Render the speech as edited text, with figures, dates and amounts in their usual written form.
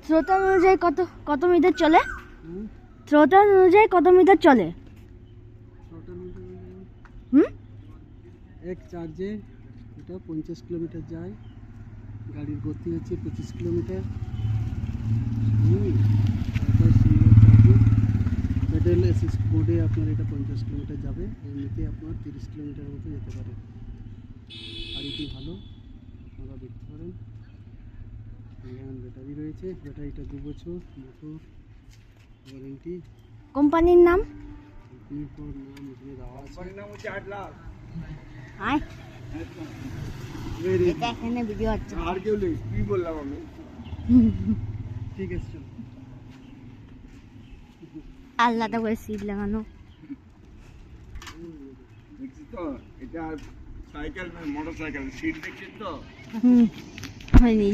স্রোত অনুযায়ী কত মিটার চলে? স্রোত অনুযায়ী কত মিটার চলে? এক চার্জে এটা 50 কিলোমিটার যায়। গাড়ির গতি হচ্ছে 25 কিলোমিটার। তারপর সিঙ্গেল চার্জে প্যাডেল অ্যাসিস্ট মোডে আপনার এটা 50 কিলোমিটার যাবে। এমনিতে আপনার 30 কিলোমিটার মতো যেতে পারে। গাড়িটি ভালো, আপনারা দেখতে পারেন। যেমন ব্যাটারি রয়েছে, ব্যাটারিটা 2 বছর, মোটর ওয়ারেন্টি। কোম্পানির নাম? নাম এখানে দেওয়া আছে। নাম হচ্ছে 8 লাখ। আয় এটা এখানে ভিডিও হচ্ছে। আর কেউ নেই, কি বললাম আমি? ঠিক আছে, চলো। আলাদা করে সিট লাগানো। দেখছি তো, এটা সাইকেল না মোটর সাইকেল, সিট দেখছিস তো? হয়নি।